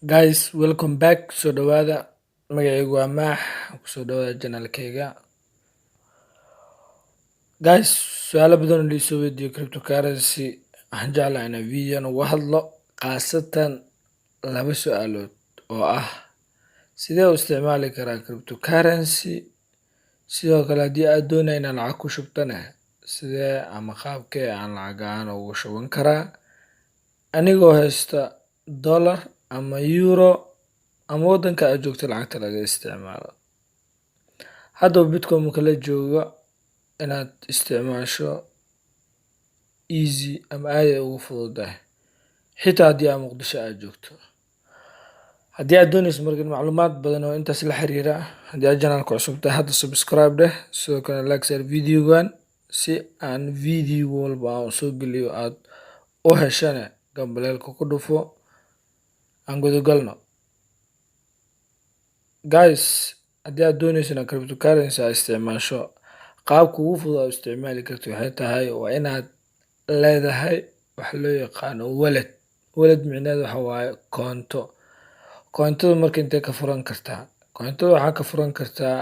Guys, welcome back. So dhawaada magacaygu waa Maax. Kusoo dhawaada channelkayga. Guys, su'aalo badan oo la isoo weydiiyo cryptocurrency waxaan jeclahay inaan video uga hadlo khaasatan laba su'aalood oo ah sidee u isticmaali karaa cryptocurrency, sidoo kale haddii aad doonayso inaad lacag ku shubtana sidee ama qaabkee aan lacag ahaan ugu shuban karaa anigoo haysta dollar ama euro ama waddanka aad joogto lacagta laga isticmaalo. Haddaba Bitcoin marka la joogo inaad isticmaasho easy ama aad ay ugu fududahay xitaa haddii aad Muqdisho aad joogto. Haddii aad doonayso marka macluumaad badan oo intaas la xiriira, haddii aad channelka cusub tahay hadda subscribe dheh, sidoo kale like share videogan si aan video walba aan soo geliyo aad u heshana gambaleelka ku dhufo. Aan gudagalno. Guys, haddii aad doonayso inaad cryptocurrency aad isticmaasho, qaabka ugu fudud aad u isticmaali karto waxay tahay waa inaad leedahay wax loo yaqaano wallet. Wallet micnaheedu waxa waaye koonto. Koontada marka intee ka furan kartaa? Koontada waxaa ka furan kartaa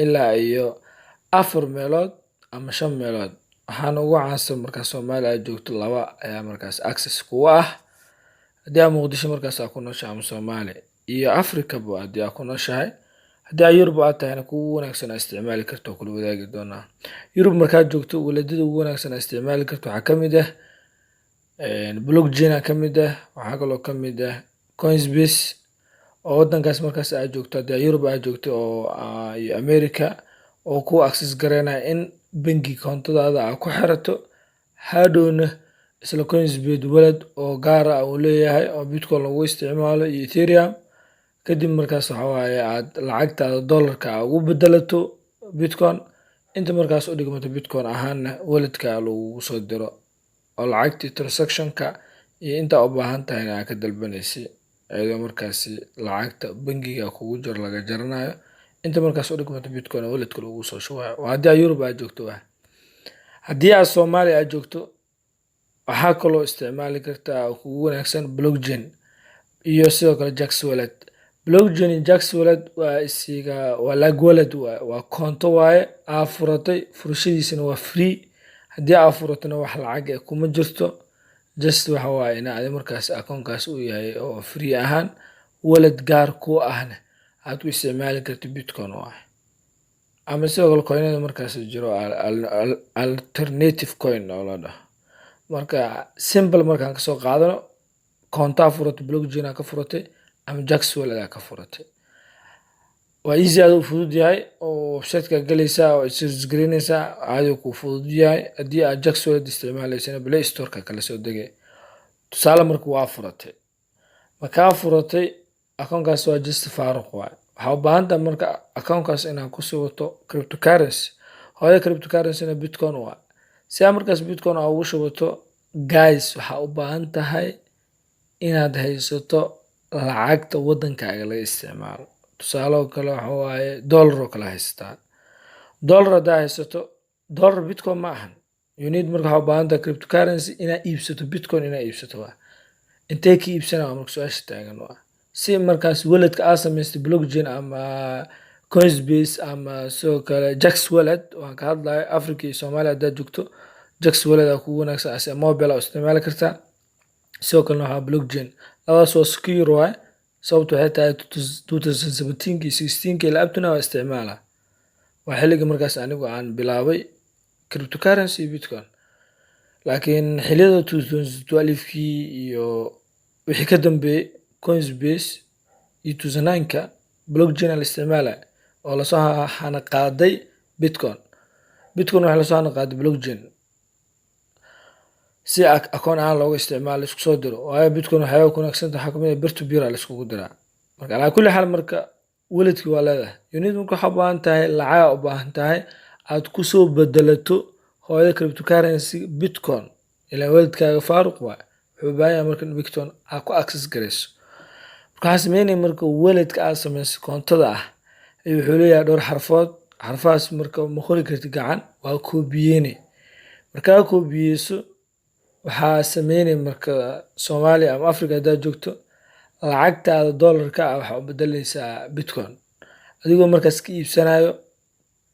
ilaa iyo 4 meelood ama 5 meelood. Waxaana ugu caansan marka Soomaaliya aad joogto 2 ayaa markaas access kugu ah. Haddii aad Muqdisho markaas aad ku nooshahay ama Soomaaliya iyo Africa ba haddii aad ku nooshahay, haddii aad Yurub aad tahayna kuwa wanaagsan aad isticmaali karto kula wadaagi doonaa. Yurub markaad joogto walletida ugu wanaagsan aad isticmaali karto waxaa ka mid ah blockchain ka mid ah, waxaa kaloo ka mid ah Coinsbase oo waddankaas markaas aad joogto. Haddii aad Yurub aad joogto oo iyo America oo ku access gareynaya in bangi koontadaada aad ku xirato, hadhowna isla Coinsbase wallet oo gaar ah uu leeyahay oo Bitcoin lagu isticmaalo iyo Ethereum. Kadib markaas waxa waaye aad lacagtaada dollarka ugu bedelato Bitcoin inta markaas u dhigmato Bitcoin ahaana walletka lagu soo diro oo lacagtii transactionka iyo inta u baahan tahay aad ka dalbanaysid ayadoo markaas lacagta bangiga kugu jiro laga jaranayo inta markaas u dhigmato Bitcoin walletka lagu soo shubayo. Haddii aad Yurub aad joogto haddii aad Soomaaliya aad joogto waxaa kaloo isticmaali kartaa oo kugu wanaagsan blockchain iyo sidoo kale Jaxx wallet. Blockchain iyo Jaxx wallet waa lag wallet waa koonto waaye aad furatay, furashadiisana waa free. Haddii aad furatana wax lacag ah kuma jirto, just waxa waaye in aad markaas akoonkaas u yahay oo free ahaan wallet gaar ku ahna aad u isticmaali karto Bitcoin waaye. Ama sidoo kale coinada markaas jiro alternative coin oo la dhaho. Marka simple markaan ka soo qaadano koonta furatay blockchain ka furatay ama Jaxx wallet ka furatay. Waa easy aad u fudud yahay oo website-ka galaysa oo search gareynaysa aad ku fudud yahay. Haddii aad Jaxx wallet isticmaalaysana Play Store-ka kala soo degay. Tusaale marka waa furatay. Marka furatay akoonkaas waa just faaruq waaye. Waxaa u baahan tahay marka akoonkaas inaad ku soo wato cryptocurrency. Hooyo cryptocurrency na Bitcoin waaye. Si aad markaas Bitcoin aad ugu shubato, guys waxaa u baahan tahay inaad haysato lacagta waddankaaga laga isticmaalo. Tusaale oo kale waxa waaye dollar oo kale haysataa. Dollar haddii haysato, dollar Bitcoin ma ahan. You need marka waxaa u baahan tahay cryptocurrency inaad iibsato Bitcoin inaad iibsato waa. Intee ka iibsanaa marka su'aasha taagan waa. Si markaas walletka aad samaystay blockchain ama Coinsbase ama sidoo kale Jaxx wallet waan ka hadlayo Africa iyo Soomaaliya haddaad joogto, Jaxx wallet kugu wanaagsan as mobile aad isticmaali kartaa. Sidoo kale waxaa blockchain labadaas waa secure waaye. Sababtu waxay tahay 2017 iyo 16 ilaa abtuna waa isticmaalaa. Waa xilliga markaas anigu aan bilaabay cryptocurrency iyo Bitcoin. Laakiin xilliyada 2012 iyo wixii ka dambeeyay Coinsbase iyo 2009 blockchain la isticmaalay oo la soo hana qaaday Bitcoin. Bitcoin waxa la soo hana qaaday blockchain si akoon aan looga isticmaalo isku soo diro. Waayo Bitcoin waxay ku wanaagsan tahay xakamada peer to peer la iskugu diraa. Marka ala kulli xal marka walletki waa leedahay. Unit marka waxa u baahan tahay lacag u baahan tahay aad ku soo bedelato hooyo cryptocurrency Bitcoin ilaa walletkaaga faaruq waaye. Wuxuu baahan yahay marka Bitcoin aad ku access gareyso. Marka sameynay marka walletka aad samayso koontada ah wuxuu leeyahay dhowr xarfood. Xarfaas marka ma qori kartid gacan waa koobiyeen. Marka koobiyeyso waxaa sameynay marka Soomaaliya ama Africa haddaad joogto lacagtaada dollarka ah waxaa u bedelaysaa bitcoin adigoo markaas ka iibsanayo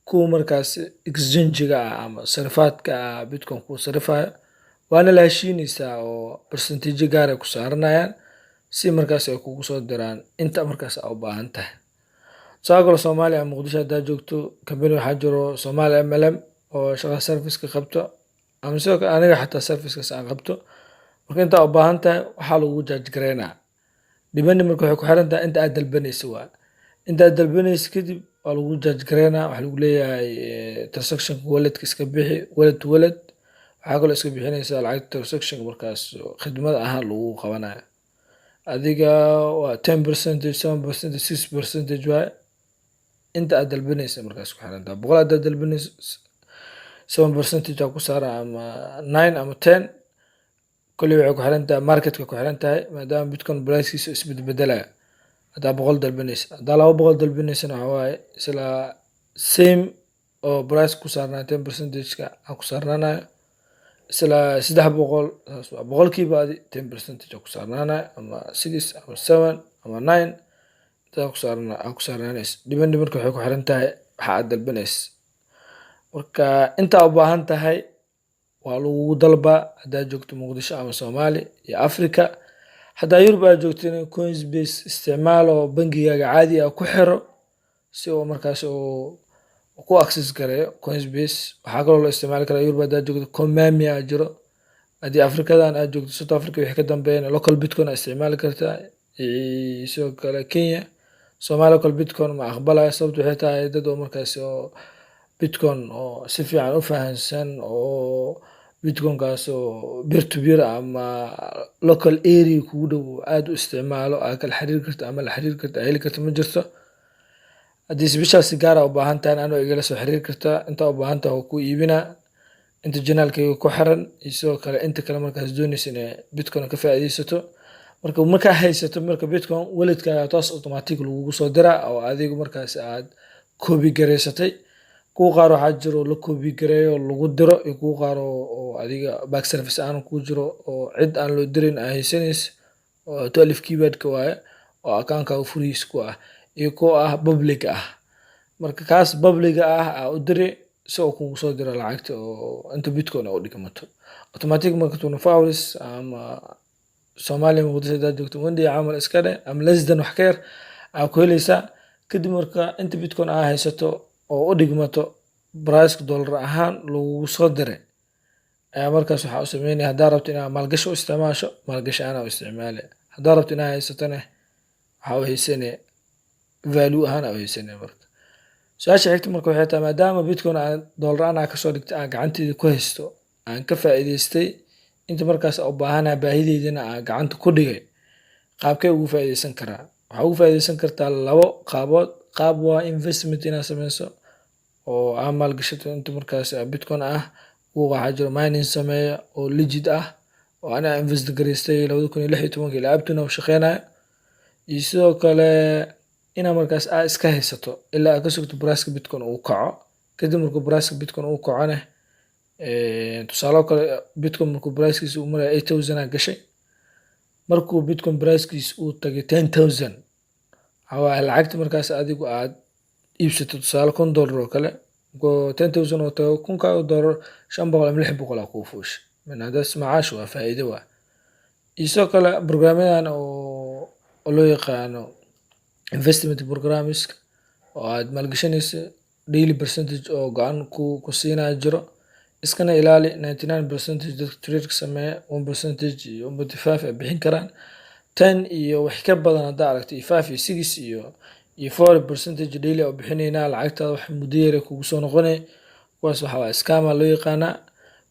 kuwa markaas exchange-ga ah ama sarifaadka ah bitcoin kuu sarifayo waana la heshiinaysaa oo percentage gaar ay ku saaranayaan si markaas ay kugu soo diraan inta markaas aa u baahan tahay. Tusaale kale Soomaaliya ama Muqdisho haddaad joogto company waxaa jiro Somali MLM oo shaqa service ka qabto ama sidoo kale aniga xataa service-kaas aan qabto. Marka inta u baahan tahay waxaa lagu charge gareynaa. Depend marka waxay ku xiran tahay inta aad dalbanayso waa. Inta aad dalbanayso kadib waa lagu charge gareynaa waxaa lagu leeyahay transaction wallet iska bixi wallet to wallet. Waxaa kaloo iska bixinaysaa lacagta transaction markaas khidmad ahaan lagu qabanayo. Adiga waa 10%, 7%, 6% waaye. Inta aad dalbanayso markaas ku xiran tahay. Boqol haddaad dalbanayso 7% aa ku saaran ama 9 ama 10 kulli waxay ku xiran tahay marketka ku xiran tahay maadaama bitcoin price-kiisa isbedbedelayo. Haddaa 100 dalbanayso haddaa 200 dalbanaysana waxaa waaye isla same oo price ku saarnaa 10%-ka aa ku saarnaanayo isla 300 saas waa boqolkiiba 10% aa ku saarnaanayo ama 6 ama 7 ama 9 intaa ku saarnaanayso. Depend marka waxay ku xiran tahay waxa aad dalbanayso. Marka inta u baahan tahay waa lagugu dalbaa haddaad joogto Muqdisho ama Soomaali iyo Afrika. Haddaa Yurub aad joogtana Coinsbase isticmaal oo bangigaaga caadi ah ku xiro si oo markaas oo ku access gareeyo Coinsbase. Waxaa kaloo la isticmaali karaa Yurub haddaad joogto Konami aa jiro. Haddii Afrikadan aad joogto South Africa wixii ka dambeeyana local bitcoin aad isticmaali kartaa sidoo kale Kenya. Soomaali local bitcoin ma aqbalayo sababta waxay tahay dad oo markaas oo bitcoin oo si fiican u fahansan oo bitcoin-kaas oo peer to peer ama local area kugu dhow aad u isticmaalo aad kala xiriiri karto ama la xiriiri karto heli karto ma jirto. Haddii special si gaar ah u baahan tahay anoo igala soo xiriiri kartaa inta u baahan tahay waa ku iibinaa inta janaalkayga ku xiran iyo sidoo kale inta kale markaas doonaysa inay bitcoin ka faa'iidaysato. Markaa haysato marka bitcoin wallet-kaaga toos automatic lagugu soo diraa oo adiga markaas aad copy gareysatay. Kuwa qaar waxaa jiro la copy gareeyo lagu diro iyo kuwa qaar oo adiga back service aan ku jiro oo cid aan loo dirin ay haysanayso oo 12 keyword-ka waaye oo account-kaaga furihiis ku ah iyo kuwa ah public ah. Marka kaas public ah aa u diri si uu kugu soo diro lacagta oo inta bitcoin u dhigmato. Automatic marka 24 hours ama Soomaaliya Muqdisho haddaad joogto one day camal iska dheh ama less than wax ka yar aa ku helaysaa. Kadib marka inta bitcoin aa haysato oo u dhigmato price dollar ahaan lagugu soo diray ayaa markaas waxaa u sameynaya haddaa rabto inaad maalgashi u isticmaasho maalgashi ahaan u isticmaali. Haddaa rabto inaad haysatana waxaa u haysanaya value ahaan u haysanaya marka. Su-aasha xigta marka waxay tahay maadaama bitcoin aan dollar aan kasoo dhigtay aan gacanteeda ku haysto aan ka faa'iidaystay inta markaas u baahanahay baahideydana aan gacanta ku dhigay qaabkee ugu faa'iidaysan karaa. Waxaa ugu faa'iidaysan kartaa labo qaabood. Qaab waa investment inaad sameyso oo aad maalgashato inta markaas bitcoin ah. Kuwa waxaa jiro mining sameeya oo legit ah oo ana invest gareystay 2016 ilaa abtuna u shaqeynayo. Iyo sidoo kale ina markaas aad iska haysato ilaa aad ka sugto price bitcoin uu kaco. Kadib markuu price bitcoin uu kacona tusaale kale bitcoin markuu price-kiisa uu maray 8000 aa gashay. Markuu bitcoin price-kiisa uu tagay 10000 waxaa lacagta markaas adigu aad iibsato tusaale $1000 oo kale 10000 oo tago $1000 500 ama 600 aa kuu fuushay. Hadaas macaash waa faa'iido waa. Iyo sidoo kale barnaamijyadan oo loo yaqaano investment programs oo aad maalgashanayso daily percentage oo go'aan ku siinaya jiro. Iskana ilaali 99% dadka trade sameeya 1% iyo 1.5 ay bixin karaan 10 iyo wax ka badan haddaa aragtay 5 iyo 6 iyo 4% daily oo bixinayna lacagtaada wax muddo yar kugu soo noqonay. Kuwaas waxa waa scam loo yaqaana.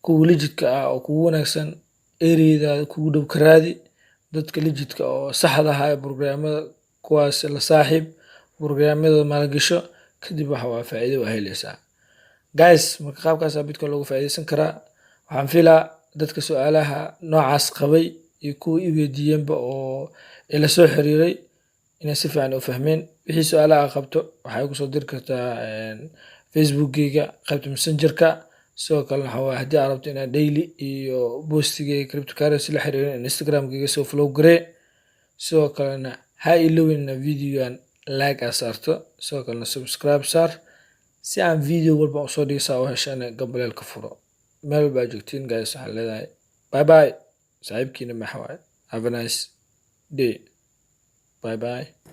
Kuwa legit-ka ah oo kugu wanaagsan area-da kugu dhow ka raadi. Dadka legit-ka oo saxda ah ee programmada kuwaas la saaxiib programmada maalgasho kadib waxa waa faa'iido waa helaysaa. Guys marka qaabkaas bitcoin loogu faa'iidaysan karaa waxaan filaa dadka su'aalaha noocaas qabay iyo kuwa i weydiiyeenba oo ila soo xiriiray inay si fiican u fahmeen. Wixii su'aalaha qabto waxay ku soo diri kartaa Facebook-gayga qaybta messenger-ka. Sidoo kale waxa waa haddii aad rabto inaad daily iyo post-gayga cryptocurrency la xiriirin Instagram-gayga soo follow garee. sidoo kalena ha ilowina videogan like aa saarto, sidoo kalena subscribe saar si aan video walba usoo dhigo saa u heshana gambaleelka furo. meel walba aad joogtiin guys waxaan leedahay bye bye. saaxiibkiina Max waaye. Have a nice day. Bye bye.